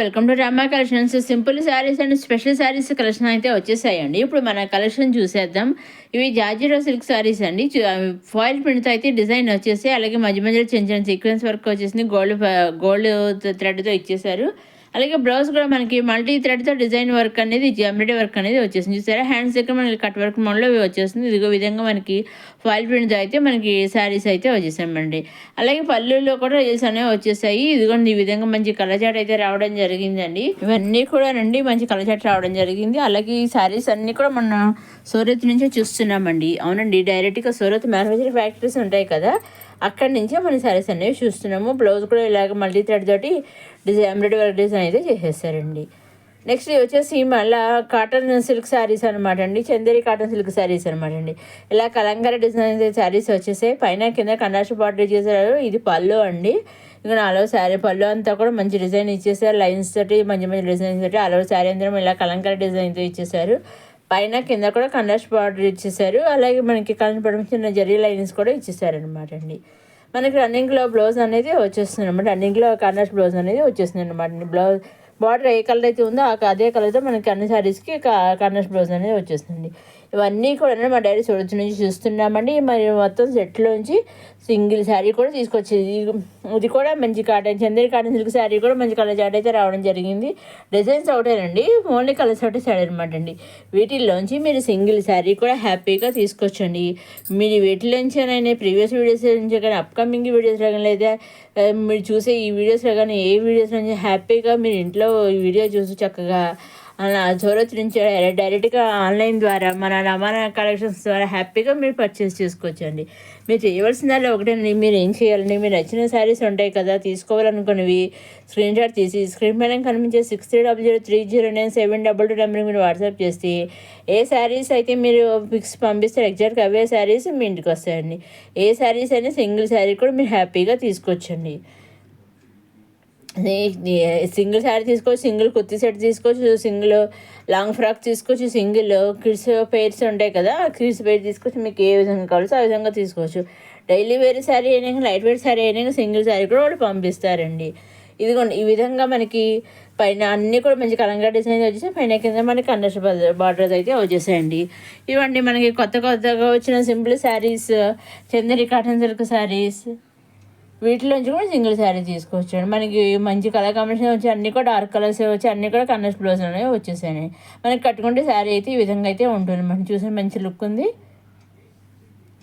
Welcome to Rama collections. Simple saris and special saris collection అయితే వచ్చేసాయండి. ఇప్పుడు మన కలెక్షన్ చూసేద్దాం. ఇవి జార్జెట్ సిల్క్ శారీస్ అండి. ఫాయిల్ ప్రింట్తో అయితే డిజైన్ వచ్చేసి, అలాగే మధ్య మధ్యలో చిన్న చిన్న సీక్వెన్స్ వర్క్ వచ్చేసింది. గోల్డ్ థ్రెడ్తో ఇచ్చేసారు. అలాగే బ్లౌజ్ కూడా మనకి మల్టీ థ్రెడ్తో డిజైన్ వర్క్ అనేది, ఎంబ్రాయిడరీ వర్క్ అనేది వచ్చేసింది. చూసారా, హ్యాండ్స్ దగ్గర మనకి కట్ వర్క్ మోడల్లో వచ్చేస్తుంది. ఇదిగో విధంగా మనకి ఫాయిల్ ప్రింట్తో అయితే మనకి శారీస్ అయితే వచ్చేసామండి. అలాగే పళ్ళుల్లో కూడా రీల్స్ అనేవి వచ్చేసాయి. ఇదిగోండి, ఈ విధంగా మంచి కలజాట్ అయితే రావడం జరిగిందండి. ఇవన్నీ కూడా నండి మంచి కలజాట్ రావడం జరిగింది. అలాగే ఈ శారీస్ అన్నీ కూడా మన సూరత్ నుంచే చూస్తున్నామండి. అవునండి, డైరెక్ట్గా సూరత్ మ్యానుఫ్యాక్చరింగ్ ఫ్యాక్టరీస్ ఉంటాయి కదా, అక్కడి నుంచే మన శారీస్ అనేవి చూస్తున్నాము. బ్లౌజ్ కూడా ఇలాగ మల్టీ థ్రెడ్ తోటి ఎంబ్రాయిడరీ వర్క్ డిజైన్ అయితే చేసేసారండి. నెక్స్ట్ వచ్చేసి మళ్ళీ కాటన్ సిల్క్ శారీస్ అనమాట అండి. చందేరి కాటన్ సిల్క్ శారీస్ అనమాట అండి. ఇలా కలంకారీ డిజైన్ శారీస్ వచ్చేసాయి. పైన కింద కండాష్ బార్డర్ చేశారు. ఇది పళ్ళు అండి. ఇంకా నాలో శారీ పళ్ళు అంతా కూడా మంచి డిజైన్ ఇచ్చేసారు. లైన్స్ తోటి మంచి మంచి డిజైన్స్ తోటి అలో శారీ అందరం ఇలా కలంకారీ డిజైన్తో ఇచ్చేసారు. పైన కింద కూడా కండాష్ బార్డర్ ఇచ్చేసారు. అలాగే మనకి కలపడం చిన్న జరీ లైన్స్ కూడా ఇచ్చేసారు అనమాట అండి. మనకి రన్నింగ్లో బ్లౌజ్ అనేది వచ్చేస్తుంది అనమాట. రన్నింగ్లో కండాష్ బ్లౌజ్ అనేది వచ్చేస్తుంది అనమాట అండి. బ్లౌజ్ బార్డర్ ఏ కలర్ అయితే ఉందో అదే కలర్తో మనకి అన్ని శారీస్కి కండాష్ బ్లౌజ్ అనేది వచ్చేస్తుంది. ఇవన్నీ కూడా మా డైరీ సూరత్ నుంచి చూస్తున్నామండి. మరి మొత్తం సెట్లోంచి సింగిల్ శారీ కూడా తీసుకొచ్చేది. ఇది కూడా మంచి cotton Chanderi cotton silk sari కూడా మంచి కలర్ చాట్ అయితే రావడం జరిగింది. డిజైన్స్ ఒకటేనండి, ఓన్లీ కలర్స్ ఒకటే శారీ అనమాట అండి. వీటిల్లోంచి మీరు సింగిల్ శారీ కూడా హ్యాపీగా తీసుకొచ్చండి. మీరు వీటిలోంచి అయినా ప్రీవియస్ వీడియోస్ నుంచి కానీ అప్కమింగ్ వీడియోస్లో కానీ లేదా మీరు చూసే ఈ వీడియోస్లో కానీ ఏ వీడియోస్ నుంచి హ్యాపీగా మీరు ఇంట్లో ఈ వీడియో చూసి చక్కగా అలా సూరత్ నుంచి డైరెక్ట్గా ఆన్లైన్ ద్వారా మన రమానా కలెక్షన్స్ ద్వారా హ్యాపీగా మీరు పర్చేస్ చేసుకోవచ్చండి. మీరు చేయవలసిందాలో ఒకటేనండి, మీరు ఏం చేయాలండి, మీరు నచ్చిన శారీస్ ఉంటాయి కదా తీసుకోవాలనుకున్నవి స్క్రీన్ షాట్ తీసి స్క్రీన్ పైన కనిపించే 6300309722 నెంబర్కి మీరు వాట్సాప్ చేసి ఏ శారీస్ అయితే మీరు పిక్స్ పంపిస్తే ఎగ్జాక్ట్గా అవే శారీస్ మీ ఇంటికి వస్తాయండి. ఏ శారీస్ అయినా సింగిల్ శారీ కూడా మీరు హ్యాపీగా తీసుకోవచ్చండి. సింగిల్ శారీ తీసుకోవచ్చు, సింగిల్ కుర్తీ సెట్ తీసుకోవచ్చు, సింగిల్ లాంగ్ ఫ్రాక్ తీసుకోవచ్చు, సింగిల్ కిడ్స్ పెయిర్స్ ఉంటాయి కదా కిడ్స్ పెయిర్ తీసుకోవచ్చు. మీకు ఏ విధంగా కావాలో ఆ విధంగా తీసుకోవచ్చు. డైలీ వేర్ శారీ అయినా లైట్ వేర్ శారీ అయినా సింగిల్ శారీ కూడా వాళ్ళు పంపిస్తారండి. ఇదిగోండి, ఈ విధంగా మనకి పైన అన్నీ కూడా మంచి కలంగా డిజైన్ వచ్చేసి పైన కింద మనకి కండస్ బార్డర్స్ అయితే వచ్చేసాయండి. ఇవన్నీ మనకి కొత్తగా వచ్చిన simple saris, Chanderi cotton silk saris, వీటిలోంచి కూడా సింగిల్ శారీ తీసుకోవచ్చు అండి. మనకి మంచి కలర్ కాంబినేషన్ వచ్చి అన్నీ కూడా డార్క్ కలర్స్ వచ్చి అన్నీ కూడా కలర్స్ బ్లౌజ్ అనేవి వచ్చేసాయి. మనకి కట్టుకుంటే శారీ అయితే ఈ విధంగా అయితే ఉంటుంది. మనం చూసిన మంచి లుక్ ఉంది.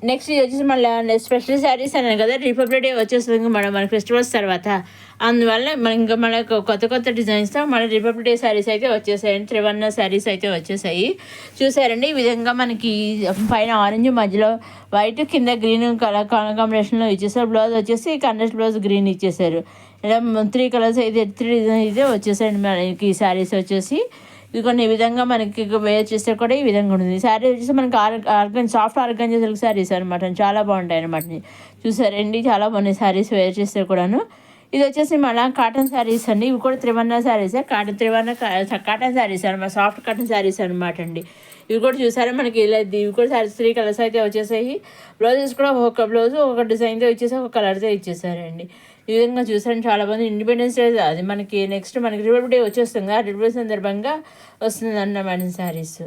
నెక్స్ట్ ఇది వచ్చేసి మళ్ళీ స్పెషల్ శారీస్ అన్నాను కదా, రిపబ్లిక్ డే వచ్చేస్తుంది మన ఫెస్టివల్స్ తర్వాత. అందువల్ల ఇంకా మనకు కొత్త డిజైన్స్తో మన రిపబ్లిక్ డే శారీస్ అయితే వచ్చేసాయండి. త్రివర్ణ శారీస్ అయితే వచ్చేసాయి. చూసారండి, ఈ విధంగా మనకి పైన ఆరెంజ్ మధ్యలో వైట్ కింద గ్రీన్ కలర్ కాంబినేషన్లో ఇచ్చేసారు. బ్లౌజ్ వచ్చేసి కండస్ట్ బ్లౌజ్ గ్రీన్ ఇచ్చేసారు. ఇలా 3 కలర్స్ అయితే 3 డిజైన్ అయితే వచ్చేసాయండి మనకి ఈ శారీస్ వచ్చేసి. ఇదిగోండి, ఈ విధంగా మనకి వేర్ చేస్తే కూడా ఈ విధంగా ఉంటుంది. శారీ వచ్చేసి మనకి సాఫ్ట్ ఆర్గంజా సిల్క్ శారీస్ అనమాట, చాలా బాగుంటాయి అనమాట. చూసారండి, చాలా బాగున్నాయి శారీస్ వేర్ చేస్తే కూడాను. ఇది వచ్చేసి మళ్ళీ కాటన్ శారీస్ అండి. ఇవి కూడా త్రివర్ణ శారీసే, కాటన్ శారీస్ అనమాట, సాఫ్ట్ కాటన్ శారీస్ అనమాట అండి. ఇవి కూడా చూసారా మనకి ఇలా ఇవి కూడా శారీస్ 3 కలర్స్ అయితే వచ్చేసాయి. బ్లౌజెస్ కూడా ఒక బ్లౌజ్ ఒక డిజైన్తో ఇచ్చేసి ఒక కలర్తో ఇచ్చేసారండి. ఈ విధంగా చూసాను, చాలా బాగుంది. ఇండిపెండెన్స్ డే అది మనకి నెక్స్ట్ మనకి రిపబ్లిక్ డే వచ్చేస్తుంది కదా, రిపబ్లిక్ సందర్భంగా వస్తుంది అన్నమాట శారీస్.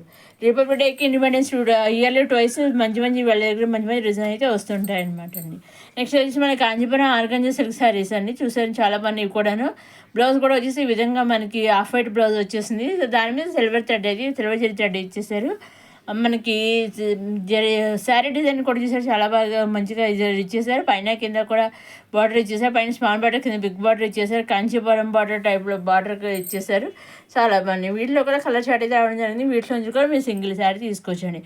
రిపబ్లిక్ డేకి ఇండిపెండెన్స్ ఇయర్లీ ట్వైస్ మంచి వాళ్ళ దగ్గర మంచి డిజైన్ అయితే వస్తుంటాయి అనమాట అండి. నెక్స్ట్ వచ్చేసి మన కాంజీపురం ఆర్గంజా సిల్క్ శారీస్ అండి. చూసాను, చాలా బాగున్నాయి ఇవి కూడాను. బ్లౌజ్ కూడా వచ్చేసి ఈ విధంగా మనకి హాఫ్ వైట్ బ్లౌజ్ వచ్చేసింది. దాని మీద సిల్వర్ జరీ థ్రెడ్ ఇచ్చేసారు. మనకి శారీ డిజైన్ కూడా చూసారు, చాలా బాగా మంచిగా ఇచ్చేసారు. పైన కింద కూడా బార్డర్ ఇచ్చేసారు. పైన స్మాల్ బార్డర్ కింద బిగ్ బార్డర్ ఇచ్చేసారు. కాంచీపురం బార్డర్ టైప్లో బార్డర్ ఇచ్చేసారు. చాలా బాగున్నాయి. వీటిలో కూడా కలర్ షార్ట్ అయితే రావడం జరిగింది. వీటిలో నుంచి కూడా మీరు సింగిల్ శారీ తీసుకోవచ్చండి.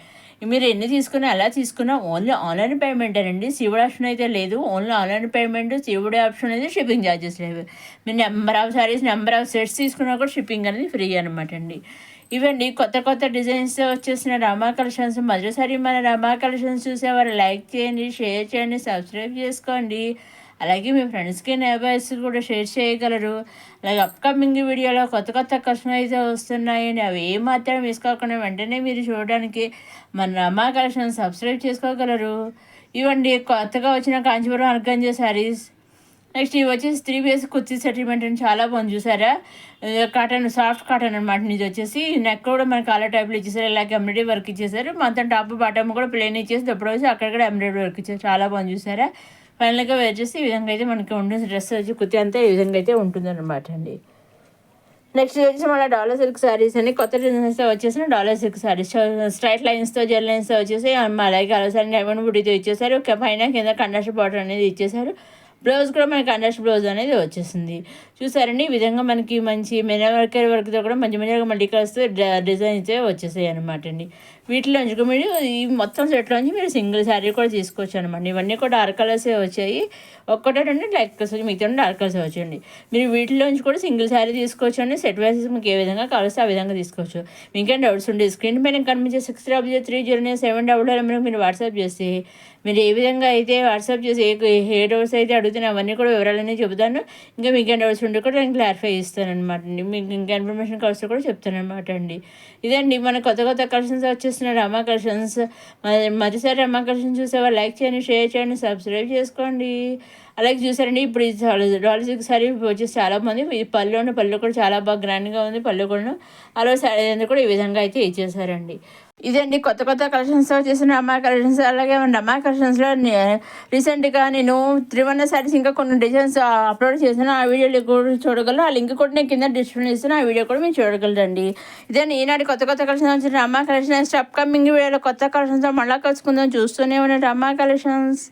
మీరు ఎన్ని తీసుకున్నా ఎలా తీసుకున్నా ఓన్లీ ఆన్లైన్ పేమెంటేనండి. సివిడ్ ఆప్షన్ అయితే లేదు. Only online payment, seaweed option అయితే షిప్పింగ్ ఛార్జెస్ లేవు. మీరు number of saris number of sets తీసుకున్నా కూడా షిప్పింగ్ అనేది ఫ్రీ అనమాట అండి. ఇవండి కొత్త డిజైన్స్ వచ్చేసిన రామా కలెక్షన్స్. మొదటిసారి మన రామా కలెక్షన్స్ చూసేవారు లైక్ చేయండి, షేర్ చేయండి, సబ్స్క్రైబ్ చేసుకోండి. అలాగే మీ ఫ్రెండ్స్కి నైబర్స్ కూడా షేర్ చేయగలరు. అలాగే అప్కమింగ్ వీడియోలో కొత్త కలెక్షన్ అయితే వస్తున్నాయని అవి ఏమాత్రం మిస్ కాకుండా వెంటనే మీరు చూడడానికి మన రమా కలెక్షన్ సబ్స్క్రైబ్ చేసుకోగలరు. ఇవండి కొత్తగా వచ్చిన కాంచీపురం ఆర్గంజా శారీస్. నెక్స్ట్ ఇవి వచ్చేసి 3 పీస్ కుర్తీ సెటిల్మెంట్ అని చాలా బాగుంది చూసారా. కాటన్, సాఫ్ట్ కాటన్ అనమాట. ఇది వచ్చేసి నెక్ కూడా మనకి కాలర్ టైప్లో ఇచ్చేసారు, ఇలాగ ఎంబ్రాయిడరీ వర్క్ ఇచ్చేసారు. మొత్తం టాప్ బాటమ్ కూడా ప్లెయిన్ ఇచ్చేసి దప్పుడు వచ్చి అక్కడ ఎంబ్రాయిడరీ వర్క్ ఇచ్చేసి చాలా బాగుంది చూసారా. ఫైనల్గా వేర్ చేసి ఈ విధంగా అయితే మనకి ఉంటుంది. డ్రెస్ వచ్చి కుర్తీ అంతా ఈ విధంగా అయితే ఉంటుంది అనమాట అండి. నెక్స్ట్ వచ్చేసి మళ్ళీ డాలర్ సిల్క్ శారీస్ అని కొత్త డిజైన్స్తో వచ్చేసిన డాలర్ సిల్క్ శారీస్ స్ట్రైట్ లైన్స్తో జెల్ లైన్స్తో వచ్చేసి అలాగే కలర్స్ అన్ని డైమండ్ బుడ్డీతో ఇచ్చేసారు. పైన కింద కండక్షన్ బార్డర్ అనేది ఇచ్చేసారు. బ్లౌజ్ కూడా మనకి కండక్షన్ బ్లౌజ్ అనేది వచ్చేసింది. చూసారండి, ఈ విధంగా మనకి మంచి మెనవర్కర్ వర్క్తో కూడా మంచి మంచిగా మల్టీ కలర్స్తో డిజైన్ అయితే వచ్చేసాయి అనమాట అండి. వీటిలోంచి మీరు ఈ మొత్తం సెట్లోంచి మీరు సింగిల్ శారీ కూడా తీసుకోవచ్చు అనమాట. ఇవన్నీ కూడా డార్క్ కలర్సే వచ్చాయి. ఒక్కటంటే లైట్ కలర్స్ వచ్చి మిగతా డార్క్ కలర్స్ వచ్చండి. మీరు వీటిలోంచి కూడా సింగిల్ శారీ తీసుకోవచ్చు అండి. సెట్ వైసెస్ మీకు ఏ విధంగా కావాల్సి ఆ విధంగా తీసుకోవచ్చు. మీకేం డౌట్స్ ఉంటే స్క్రీన్ పైన కనిపించే 630307 మీరు వాట్సాప్ చేసి మీరు ఏ విధంగా అయితే వాట్సాప్ చేసి ఏ డౌట్స్ అయితే అడుగుతున్నా అవన్నీ కూడా వివరాలన్నీ చెబుతాను. ఇంకా మీకు డౌట్స్ ఉంటే కూడా నేను క్లారిఫై ఇస్తానమాట అండి. మీకు ఇంకా ఇన్ఫర్మేషన్ కావాల్సి కూడా చెప్తానమాట అండి. ఇదండి మన కొత్త కొత్త కలెక్షన్స్ వచ్చేస్తున్న రమా కలెక్షన్స్. మరోసారి రమా కలెక్షన్స్ చూసేవాళ్ళు లైక్ చేయండి, షేర్ చేయండి, సబ్స్క్రైబ్ చేసుకోండి. అలాగే చూసారండి, ఇప్పుడు ఇది డాలర్ సిల్క్ సారీ వచ్చేసి చాలా బాగుంది. ఇది పళ్ళు కూడా చాలా బాగా గ్రాండ్గా ఉంది. పళ్ళు కూడా అలా శారీ కూడా ఈ విధంగా అయితే ఇచ్చేసారండి. ఇదండి కొత్త కొత్త కలెక్షన్స్ వచ్చేసిన అమ్మా కలెక్షన్స్. అలాగే అమ్మా కలెక్షన్స్లో రీసెంట్గా నేను 3 శారీస్ ఇంకా కొన్ని డిజైన్స్ అప్లోడ్ చేశాను. ఆ వీడియోలు కూడా చూడగలరు. ఆ లింక్ కూడా నేను కింద డిస్క్రిప్షన్ ఇస్తాను. ఆ వీడియో కూడా మీరు చూడగలరండి. ఇదండి ఈనాటి కొత్త కొత్త కలెక్షన్స్ వచ్చిన అమ్మా కలెక్షన్స్. అప్కమింగ్ వీడియోలో కొత్త కలెక్షన్స్తో మళ్ళీ కలుసుకుందాం. చూస్తూనే ఉండండి అమ్మా కలెక్షన్స్.